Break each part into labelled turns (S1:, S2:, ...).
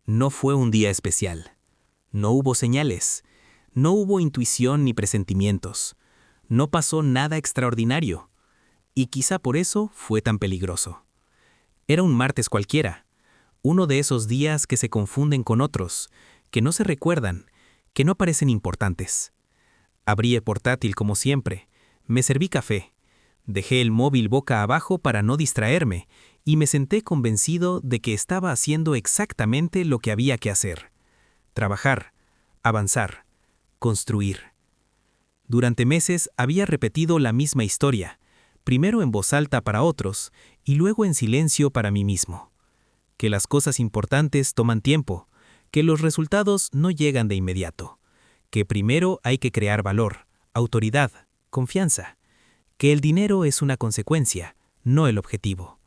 S1: No fue un día especial. No hubo señales. No hubo intuición ni presentimientos. No pasó nada extraordinario. Y quizá por eso fue tan peligroso. Era un martes cualquiera. Uno de esos días que se confunden con otros, que no se recuerdan, que no parecen importantes. Abrí el portátil como siempre. Me serví café. Dejé el móvil boca abajo para no distraerme y me senté convencido de que estaba haciendo exactamente lo que había que hacer. Trabajar, avanzar, construir. Durante meses había repetido la misma historia, primero en voz alta para otros y luego en silencio para mí mismo. Que las cosas importantes toman tiempo, que los resultados no llegan de inmediato, que primero hay que crear valor, autoridad, confianza, que el dinero es una consecuencia, no el objetivo.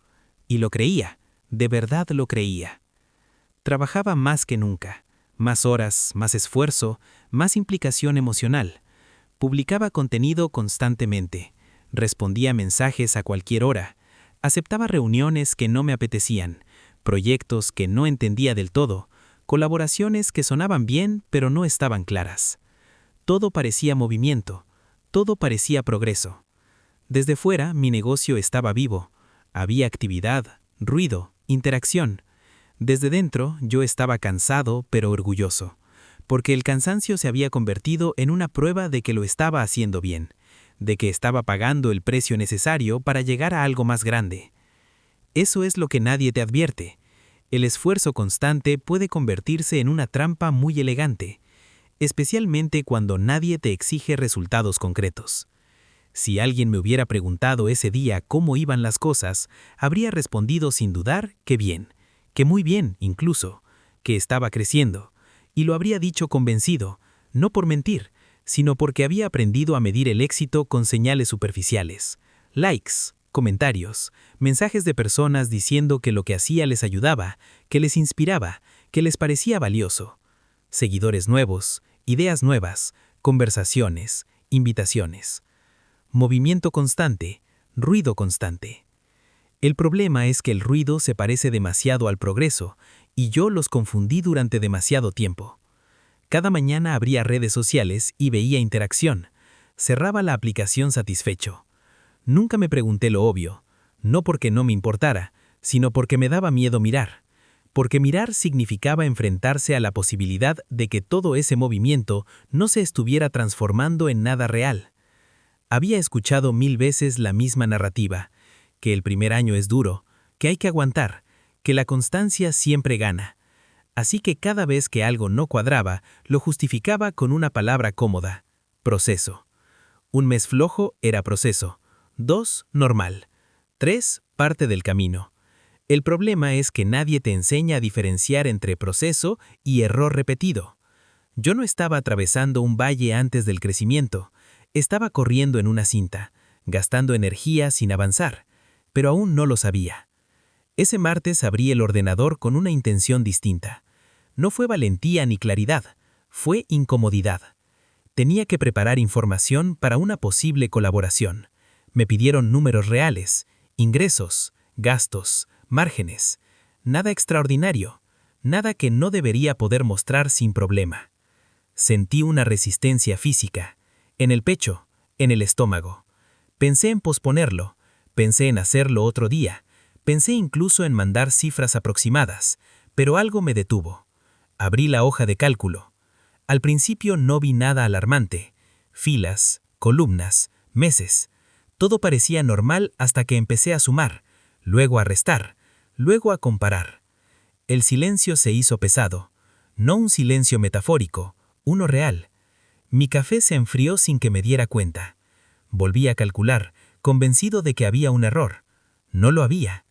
S1: Y lo creía, de verdad lo creía. Trabajaba más que nunca, más horas, más esfuerzo, más implicación emocional. Publicaba contenido constantemente, respondía mensajes a cualquier hora, aceptaba reuniones que no me apetecían, proyectos que no entendía del todo, colaboraciones que sonaban bien pero no estaban claras. Todo parecía movimiento, todo parecía progreso. Desde fuera mi negocio estaba vivo, había actividad, ruido, interacción. Desde dentro yo estaba cansado pero orgulloso, porque el cansancio se había convertido en una prueba de que lo estaba haciendo bien, de que estaba pagando el precio necesario para llegar a algo más grande. Eso es lo que nadie te advierte. El esfuerzo constante puede convertirse en una trampa muy elegante, especialmente cuando nadie te exige resultados concretos. Si alguien me hubiera preguntado ese día cómo iban las cosas, habría respondido sin dudar que bien, que muy bien incluso, que estaba creciendo, y lo habría dicho convencido, no por mentir, sino porque había aprendido a medir el éxito con señales superficiales, likes, comentarios, mensajes de personas diciendo que lo que hacía les ayudaba, que les inspiraba, que les parecía valioso. Seguidores nuevos, ideas nuevas, conversaciones, invitaciones. Movimiento constante, ruido constante. El problema es que el ruido se parece demasiado al progreso, y yo los confundí durante demasiado tiempo. Cada mañana abría redes sociales y veía interacción. Cerraba la aplicación satisfecho. Nunca me pregunté lo obvio, no porque no me importara, sino porque me daba miedo mirar. Porque mirar significaba enfrentarse a la posibilidad de que todo ese movimiento no se estuviera transformando en nada real. Había escuchado 1000 veces la misma narrativa, que el primer año es duro, que hay que aguantar, que la constancia siempre gana. Así que cada vez que algo no cuadraba, lo justificaba con una palabra cómoda: proceso. Un mes flojo era proceso. 2, normal. 3, parte del camino. El problema es que nadie te enseña a diferenciar entre proceso y error repetido. Yo no estaba atravesando un valle antes del crecimiento. Estaba corriendo en una cinta, gastando energía sin avanzar, pero aún no lo sabía. Ese martes abrí el ordenador con una intención distinta. No fue valentía ni claridad, fue incomodidad. Tenía que preparar información para una posible colaboración. Me pidieron números reales, ingresos, gastos, márgenes. Nada extraordinario, nada que no debería poder mostrar sin problema. Sentí una resistencia física. En el pecho, en el estómago. Pensé en posponerlo, pensé en hacerlo otro día, pensé incluso en mandar cifras aproximadas, pero algo me detuvo. Abrí la hoja de cálculo. Al principio no vi nada alarmante. Filas, columnas, meses. Todo parecía normal hasta que empecé a sumar, luego a restar, luego a comparar. El silencio se hizo pesado. No un silencio metafórico, uno real. Mi café se enfrió sin que me diera cuenta. Volví a calcular, convencido de que había un error. No lo había.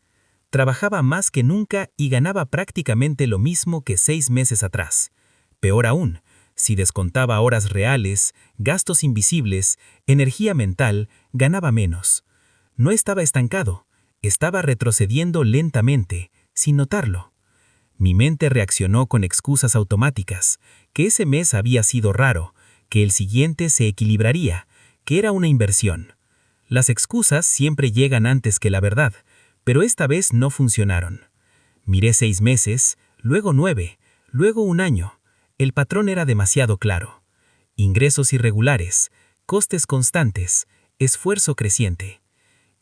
S1: Trabajaba más que nunca y ganaba prácticamente lo mismo que 6 meses atrás. Peor aún, si descontaba horas reales, gastos invisibles, energía mental, ganaba menos. No estaba estancado, estaba retrocediendo lentamente, sin notarlo. Mi mente reaccionó con excusas automáticas, que ese mes había sido raro, que el siguiente se equilibraría, que era una inversión. Las excusas siempre llegan antes que la verdad, pero esta vez no funcionaron. Miré 6 meses, luego 9, Luego un año. El patrón era demasiado claro. Ingresos irregulares, costes constantes, esfuerzo creciente.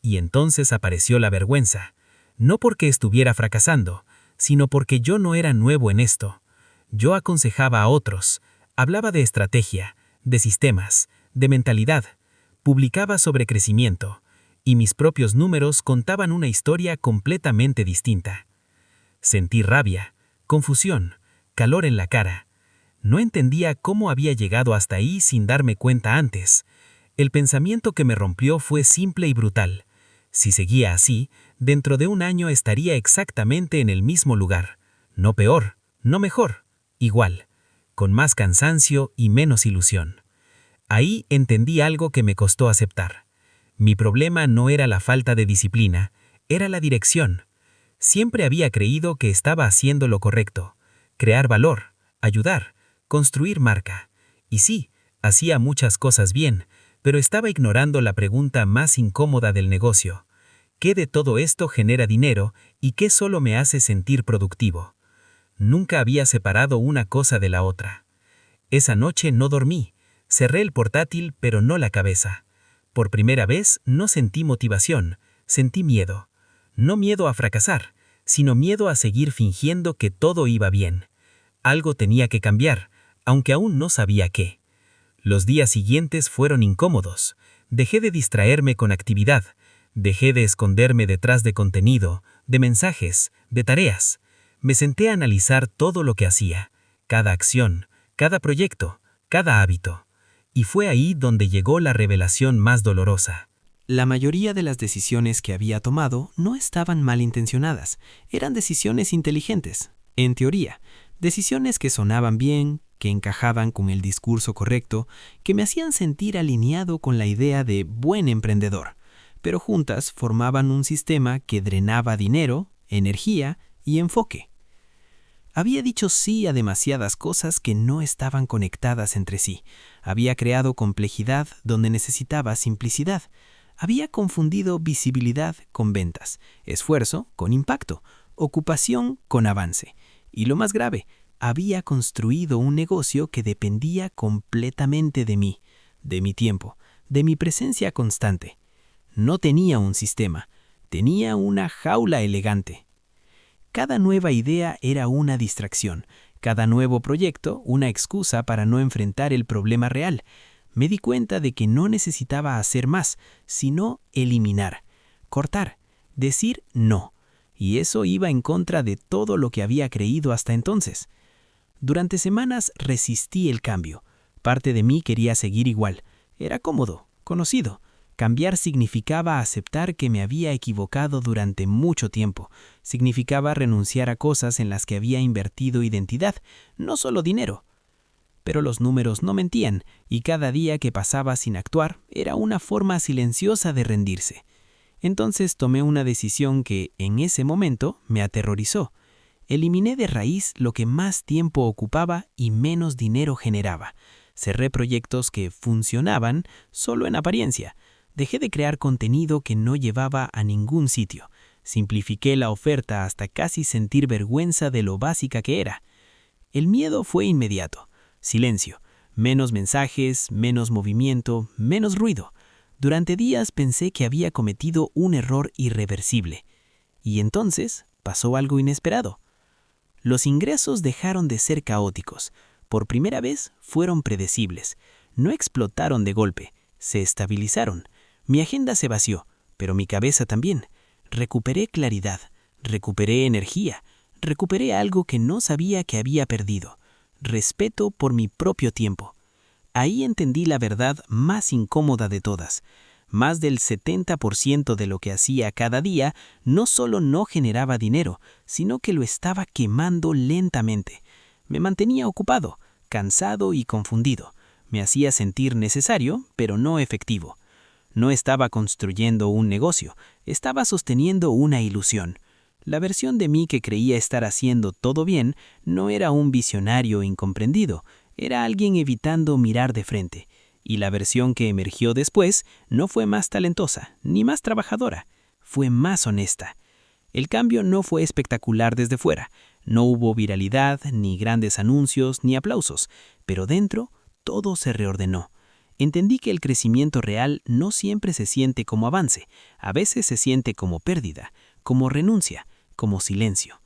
S1: Y entonces apareció la vergüenza, no porque estuviera fracasando, sino porque yo no era nuevo en esto. Yo aconsejaba a otros, hablaba de estrategia, de sistemas, de mentalidad, publicaba sobre crecimiento, y mis propios números contaban una historia completamente distinta. Sentí rabia, confusión, calor en la cara. No entendía cómo había llegado hasta ahí sin darme cuenta antes. El pensamiento que me rompió fue simple y brutal. Si seguía así, dentro de un año estaría exactamente en el mismo lugar. No peor, no mejor, igual, con más cansancio y menos ilusión. Ahí entendí algo que me costó aceptar. Mi problema no era la falta de disciplina, era la dirección. Siempre había creído que estaba haciendo lo correcto, crear valor, ayudar, construir marca. Y sí, hacía muchas cosas bien, pero estaba ignorando la pregunta más incómoda del negocio. ¿Qué de todo esto genera dinero y qué solo me hace sentir productivo? Nunca había separado una cosa de la otra. Esa noche no dormí. Cerré el portátil, pero no la cabeza. Por primera vez no sentí motivación, sentí miedo. No miedo a fracasar, sino miedo a seguir fingiendo que todo iba bien. Algo tenía que cambiar, aunque aún no sabía qué. Los días siguientes fueron incómodos. Dejé de distraerme con actividad. Dejé de esconderme detrás de contenido, de mensajes, de tareas. Me senté a analizar todo lo que hacía, cada acción, cada proyecto, cada hábito. Y fue ahí donde llegó la revelación más dolorosa.
S2: La mayoría de las decisiones que había tomado no estaban malintencionadas, eran decisiones inteligentes, en teoría, decisiones que sonaban bien, que encajaban con el discurso correcto, que me hacían sentir alineado con la idea de buen emprendedor, pero juntas formaban un sistema que drenaba dinero, energía y enfoque. Había dicho sí a demasiadas cosas que no estaban conectadas entre sí. Había creado complejidad donde necesitaba simplicidad. Había confundido visibilidad con ventas, esfuerzo con impacto, ocupación con avance. Y lo más grave, había construido un negocio que dependía completamente de mí, de mi tiempo, de mi presencia constante. No tenía un sistema, tenía una jaula elegante. Cada nueva idea era una distracción, cada nuevo proyecto una excusa para no enfrentar el problema real. Me di cuenta de que no necesitaba hacer más, sino eliminar, cortar, decir no. Y eso iba en contra de todo lo que había creído hasta entonces. Durante semanas resistí el cambio. Parte de mí quería seguir igual. Era cómodo, conocido. Cambiar significaba aceptar que me había equivocado durante mucho tiempo. Significaba renunciar a cosas en las que había invertido identidad, no solo dinero. Pero los números no mentían, y cada día que pasaba sin actuar era una forma silenciosa de rendirse. Entonces tomé una decisión que, en ese momento, me aterrorizó. Eliminé de raíz lo que más tiempo ocupaba y menos dinero generaba. Cerré proyectos que funcionaban solo en apariencia. Dejé de crear contenido que no llevaba a ningún sitio. Simplifiqué la oferta hasta casi sentir vergüenza de lo básica que era. El miedo fue inmediato. Silencio. Menos mensajes, menos movimiento, menos ruido. Durante días pensé que había cometido un error irreversible. Y entonces pasó algo inesperado. Los ingresos dejaron de ser caóticos. Por primera vez fueron predecibles. No explotaron de golpe, se estabilizaron. Mi agenda se vació, pero mi cabeza también. Recuperé claridad, recuperé energía, recuperé algo que no sabía que había perdido. Respeto por mi propio tiempo. Ahí entendí la verdad más incómoda de todas. Más del 70% de lo que hacía cada día no solo no generaba dinero, sino que lo estaba quemando lentamente. Me mantenía ocupado, cansado y confundido. Me hacía sentir necesario, pero no efectivo. No estaba construyendo un negocio, estaba sosteniendo una ilusión. La versión de mí que creía estar haciendo todo bien no era un visionario incomprendido, era alguien evitando mirar de frente. Y la versión que emergió después no fue más talentosa, ni más trabajadora, fue más honesta. El cambio no fue espectacular desde fuera, No hubo viralidad, ni grandes anuncios, ni aplausos, pero dentro todo se reordenó. Entendí que el crecimiento real no siempre se siente como avance, a veces se siente como pérdida, como renuncia, como silencio.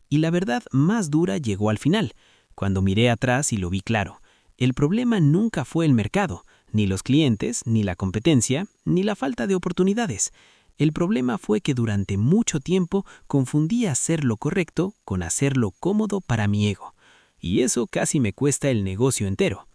S2: Y la verdad más dura llegó al final, cuando miré atrás y lo vi claro. El problema nunca fue el mercado, ni los clientes, ni la competencia, ni la falta de oportunidades. El problema fue que durante mucho tiempo confundí hacer lo correcto con hacerlo cómodo para mi ego. Y eso casi me cuesta el negocio entero.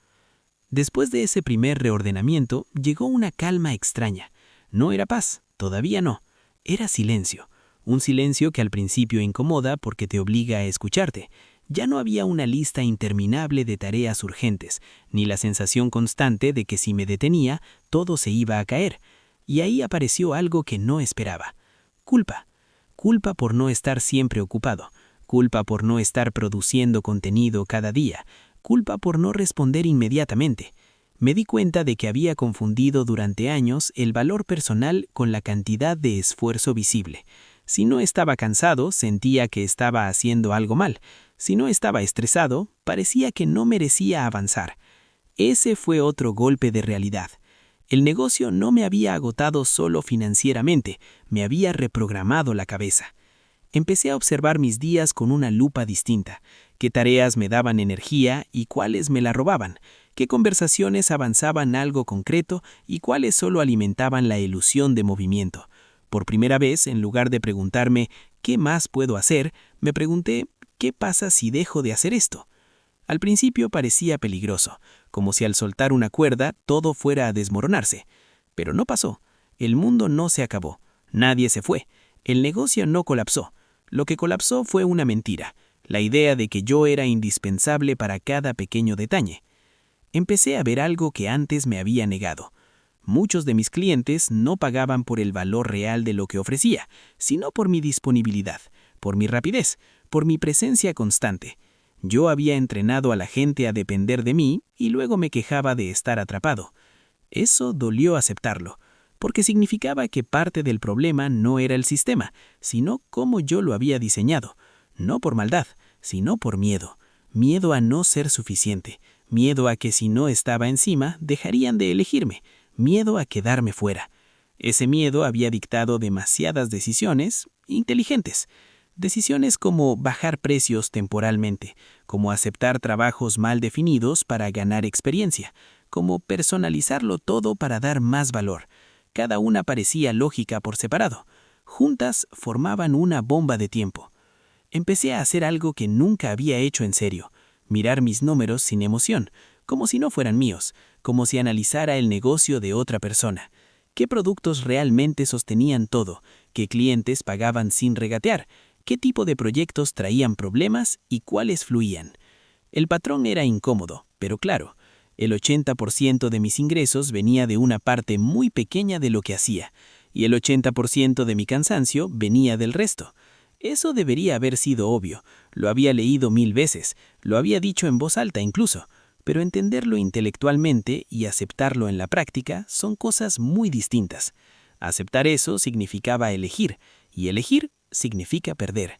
S2: Después de ese primer reordenamiento, llegó una calma extraña. No era paz, todavía no. Era silencio. Un silencio que al principio incomoda porque te obliga a escucharte. Ya no había una lista interminable de tareas urgentes, ni la sensación constante de que si me detenía, todo se iba a caer. Y ahí apareció algo que no esperaba. Culpa. Culpa por no estar siempre ocupado. Culpa por no estar produciendo contenido cada día. Culpa por no responder inmediatamente. Me di cuenta de que había confundido durante años el valor personal con la cantidad de esfuerzo visible. Si no estaba cansado, sentía que estaba haciendo algo mal. Si no estaba estresado, parecía que no merecía avanzar. Ese fue otro golpe de realidad. El negocio no me había agotado solo financieramente, me había reprogramado la cabeza. Empecé a observar mis días con una lupa distinta. Qué tareas me daban energía y cuáles me la robaban. Qué conversaciones avanzaban algo concreto y cuáles solo alimentaban la ilusión de movimiento. Por primera vez, en lugar de preguntarme ¿qué más puedo hacer?, me pregunté ¿qué pasa si dejo de hacer esto? Al principio parecía peligroso, como si al soltar una cuerda todo fuera a desmoronarse. Pero no pasó. El mundo no se acabó. Nadie se fue. El negocio no colapsó. Lo que colapsó fue una mentira, la idea de que yo era indispensable para cada pequeño detalle. Empecé a ver algo que antes me había negado. Muchos de mis clientes no pagaban por el valor real de lo que ofrecía, sino por mi disponibilidad, por mi rapidez, por mi presencia constante. Yo había entrenado a la gente a depender de mí y luego me quejaba de estar atrapado. Eso dolió aceptarlo, porque significaba que parte del problema no era el sistema, sino cómo yo lo había diseñado. No por maldad, sino por miedo. Miedo a no ser suficiente. Miedo a que si no estaba encima, dejarían de elegirme. Miedo a quedarme fuera. Ese miedo había dictado demasiadas decisiones inteligentes. Decisiones como bajar precios temporalmente, como aceptar trabajos mal definidos para ganar experiencia, como personalizarlo todo para dar más valor. Cada una parecía lógica por separado. Juntas formaban una bomba de tiempo. Empecé a hacer algo que nunca había hecho en serio, mirar mis números sin emoción, como si no fueran míos, como si analizara el negocio de otra persona. ¿Qué productos realmente sostenían todo? ¿Qué clientes pagaban sin regatear? ¿Qué tipo de proyectos traían problemas y cuáles fluían? El patrón era incómodo, pero claro. El 80% de mis ingresos venía de una parte muy pequeña de lo que hacía, y el 80% de mi cansancio venía del resto. Eso debería haber sido obvio, lo había leído 1000 veces, lo había dicho en voz alta incluso, pero entenderlo intelectualmente y aceptarlo en la práctica son cosas muy distintas. Aceptar eso significaba elegir, y elegir significa perder.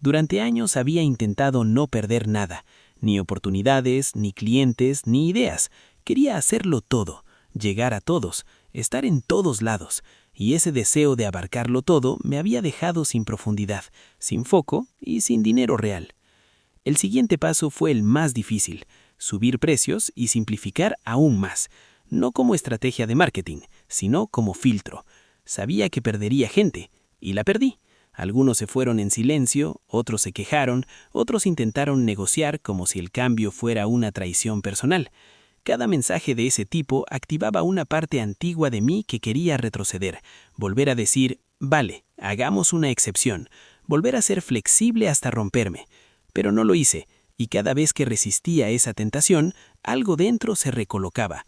S2: Durante años había intentado no perder nada, ni oportunidades, ni clientes, ni ideas. Quería hacerlo todo, llegar a todos, estar en todos lados, y ese deseo de abarcarlo todo me había dejado sin profundidad, sin foco y sin dinero real. El siguiente paso fue el más difícil, subir precios y simplificar aún más, no como estrategia de marketing, sino como filtro. Sabía que perdería gente, y la perdí. Algunos se fueron en silencio, otros se quejaron, otros intentaron negociar como si el cambio fuera una traición personal. Cada mensaje de ese tipo activaba una parte antigua de mí que quería retroceder, volver a decir, vale, hagamos una excepción, volver a ser flexible hasta romperme. Pero no lo hice, y cada vez que resistía esa tentación, algo dentro se recolocaba.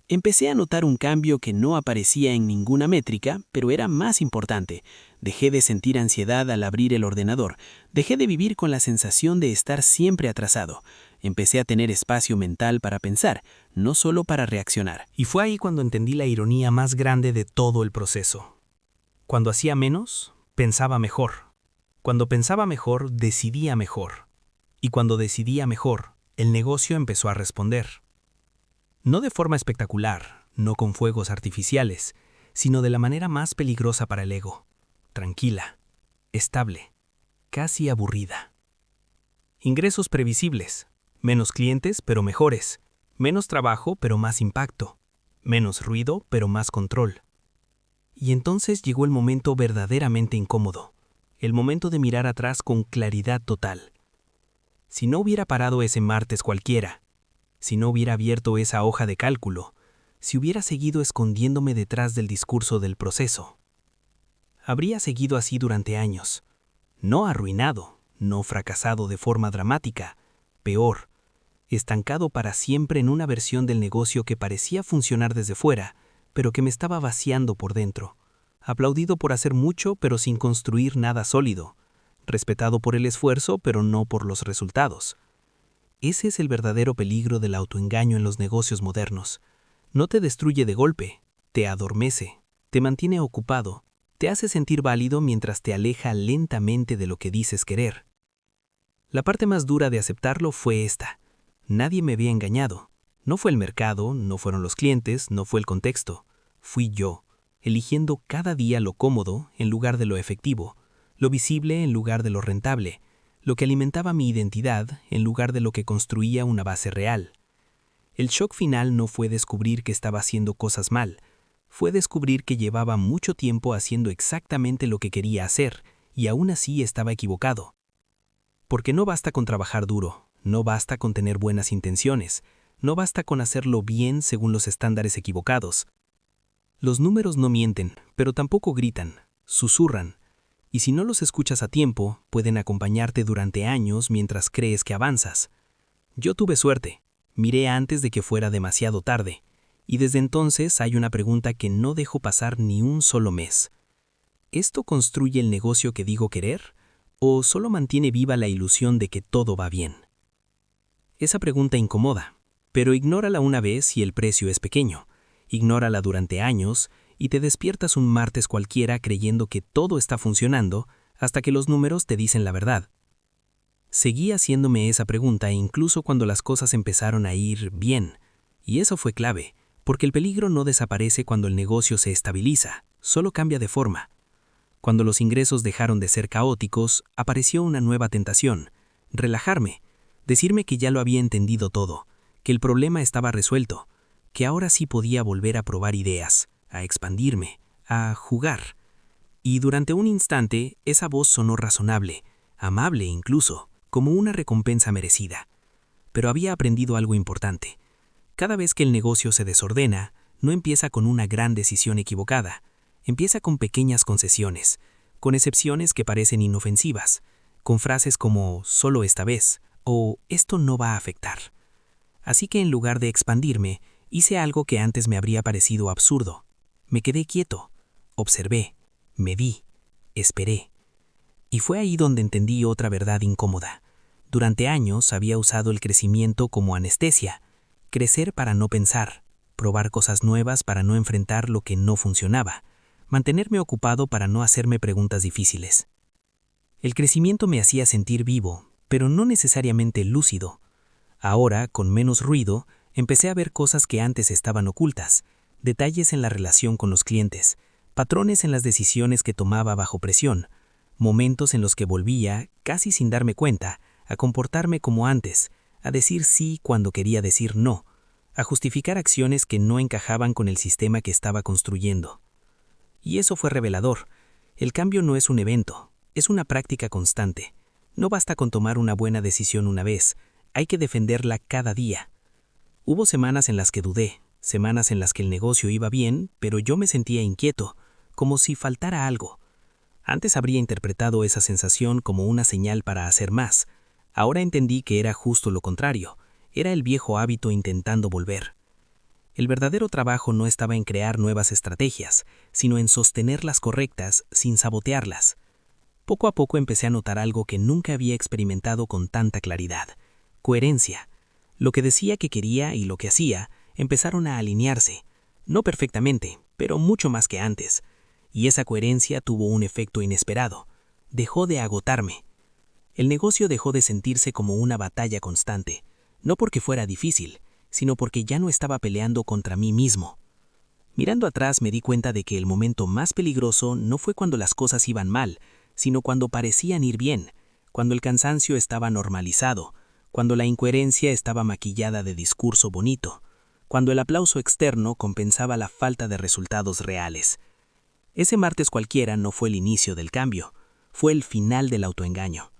S2: Empecé a notar un cambio que no aparecía en ninguna métrica, pero era más importante. Dejé de sentir ansiedad al abrir el ordenador. Dejé de vivir con la sensación de estar siempre atrasado. Empecé a tener espacio mental para pensar, no solo para reaccionar.
S1: Y fue ahí cuando entendí la ironía más grande de todo el proceso. Cuando hacía menos, pensaba mejor. Cuando pensaba mejor, decidía mejor. Y cuando decidía mejor, el negocio empezó a responder. No de forma espectacular, no con fuegos artificiales, sino de la manera más peligrosa para el ego. Tranquila, estable, casi aburrida. Ingresos previsibles, menos clientes pero mejores, menos trabajo pero más impacto, menos ruido pero más control. Y entonces llegó el momento verdaderamente incómodo, el momento de mirar atrás con claridad total. Si no hubiera parado ese martes cualquiera, si no hubiera abierto esa hoja de cálculo, si hubiera seguido escondiéndome detrás del discurso del proceso, habría seguido así durante años, no arruinado, no fracasado de forma dramática, peor, estancado para siempre en una versión del negocio que parecía funcionar desde fuera, pero que me estaba vaciando por dentro, aplaudido por hacer mucho pero sin construir nada sólido, respetado por el esfuerzo pero no por los resultados. Ese es el verdadero peligro del autoengaño en los negocios modernos. No te destruye de golpe, te adormece, te mantiene ocupado, te hace sentir válido mientras te aleja lentamente de lo que dices querer. La parte más dura de aceptarlo fue esta. Nadie me había engañado. No fue el mercado, no fueron los clientes, no fue el contexto. Fui yo, eligiendo cada día lo cómodo en lugar de lo efectivo, lo visible en lugar de lo rentable, lo que alimentaba mi identidad en lugar de lo que construía una base real. El shock final no fue descubrir que estaba haciendo cosas mal, fue descubrir que llevaba mucho tiempo haciendo exactamente lo que quería hacer y aún así estaba equivocado. Porque no basta con trabajar duro, no basta con tener buenas intenciones, no basta con hacerlo bien según los estándares equivocados. Los números no mienten, pero tampoco gritan, susurran, y si no los escuchas a tiempo, pueden acompañarte durante años mientras crees que avanzas. Yo tuve suerte, miré antes de que fuera demasiado tarde, y desde entonces hay una pregunta que no dejo pasar ni un solo mes. ¿Esto construye el negocio que digo querer, o solo mantiene viva la ilusión de que todo va bien? Esa pregunta incomoda, pero ignórala una vez y el precio es pequeño. Ignórala durante años y te despiertas un martes cualquiera creyendo que todo está funcionando hasta que los números te dicen la verdad. Seguí haciéndome esa pregunta incluso cuando las cosas empezaron a ir bien, y eso fue clave, porque el peligro no desaparece cuando el negocio se estabiliza, solo cambia de forma. Cuando los ingresos dejaron de ser caóticos, apareció una nueva tentación: relajarme, decirme que ya lo había entendido todo, que el problema estaba resuelto, que ahora sí podía volver a probar ideas, a expandirme, a jugar. Y durante un instante, esa voz sonó razonable, amable incluso, como una recompensa merecida. Pero había aprendido algo importante. Cada vez que el negocio se desordena, no empieza con una gran decisión equivocada, empieza con pequeñas concesiones, con excepciones que parecen inofensivas, con frases como «solo esta vez» o «esto no va a afectar». Así que en lugar de expandirme, hice algo que antes me habría parecido absurdo. Me quedé quieto, observé, medí, esperé. Y fue ahí donde entendí otra verdad incómoda. Durante años había usado el crecimiento como anestesia, crecer para no pensar, probar cosas nuevas para no enfrentar lo que no funcionaba, mantenerme ocupado para no hacerme preguntas difíciles. El crecimiento me hacía sentir vivo, pero no necesariamente lúcido. Ahora, con menos ruido, empecé a ver cosas que antes estaban ocultas, detalles en la relación con los clientes, patrones en las decisiones que tomaba bajo presión, momentos en los que volvía, casi sin darme cuenta, a comportarme como antes, a decir sí cuando quería decir no, a justificar acciones que no encajaban con el sistema que estaba construyendo. Y eso fue revelador. El cambio no es un evento, es una práctica constante. No basta con tomar una buena decisión una vez, hay que defenderla cada día. Hubo semanas en las que dudé, semanas en las que el negocio iba bien, pero yo me sentía inquieto, como si faltara algo. Antes habría interpretado esa sensación como una señal para hacer más. Ahora entendí que era justo lo contrario, era el viejo hábito intentando volver. El verdadero trabajo no estaba en crear nuevas estrategias, sino en sostener las correctas sin sabotearlas. Poco a poco empecé a notar algo que nunca había experimentado con tanta claridad: coherencia. Lo que decía que quería y lo que hacía empezaron a alinearse, no perfectamente, pero mucho más que antes. Y esa coherencia tuvo un efecto inesperado. dejó de agotarme. El negocio dejó de sentirse como una batalla constante, no porque fuera difícil, sino porque ya no estaba peleando contra mí mismo. Mirando atrás me di cuenta de que el momento más peligroso no fue cuando las cosas iban mal, sino cuando parecían ir bien, cuando el cansancio estaba normalizado, cuando la incoherencia estaba maquillada de discurso bonito, cuando el aplauso externo compensaba la falta de resultados reales. Ese martes cualquiera no fue el inicio del cambio, fue el final del autoengaño.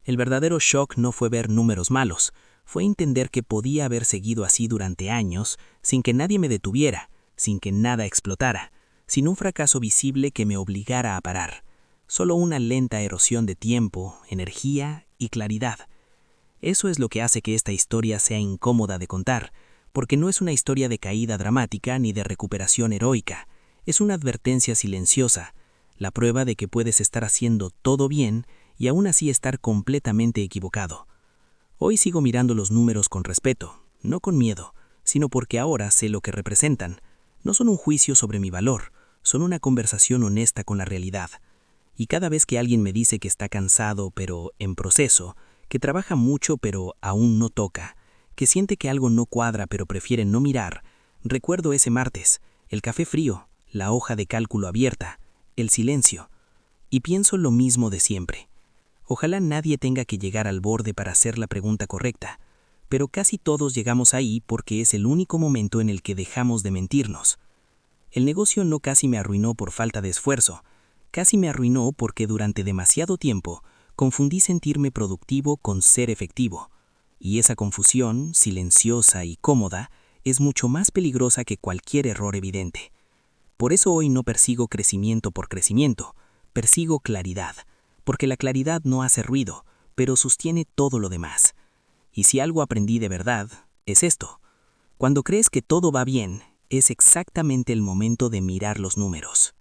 S1: El verdadero shock no fue ver números malos, fue entender que podía haber seguido así durante años sin que nadie me detuviera, sin que nada explotara, sin un fracaso visible que me obligara a parar, solo una lenta erosión de tiempo, energía y claridad. Eso es lo que hace que esta historia sea incómoda de contar, porque no es una historia de caída dramática ni de recuperación heroica, es una advertencia silenciosa, la prueba de que puedes estar haciendo todo bien y aún así estar completamente equivocado. Hoy sigo mirando los números con respeto, no con miedo, sino porque ahora sé lo que representan. No son un juicio sobre mi valor, son una conversación honesta con la realidad. Y cada vez que alguien me dice que está cansado pero en proceso, que trabaja mucho pero aún no toca, que siente que algo no cuadra pero prefiere no mirar, recuerdo ese martes, el café frío, la hoja de cálculo abierta, el silencio, y pienso lo mismo de siempre. Ojalá nadie tenga que llegar al borde para hacer la pregunta correcta, pero casi todos llegamos ahí porque es el único momento en el que dejamos de mentirnos. El negocio no casi me arruinó por falta de esfuerzo, casi me arruinó porque durante demasiado tiempo confundí sentirme productivo con ser efectivo, y esa confusión, silenciosa y cómoda, es mucho más peligrosa que cualquier error evidente. Por eso hoy no persigo crecimiento por crecimiento, persigo claridad, porque la claridad no hace ruido, pero sostiene todo lo demás. Y si algo aprendí de verdad, es esto. Cuando crees que todo va bien, es exactamente el momento de mirar los números.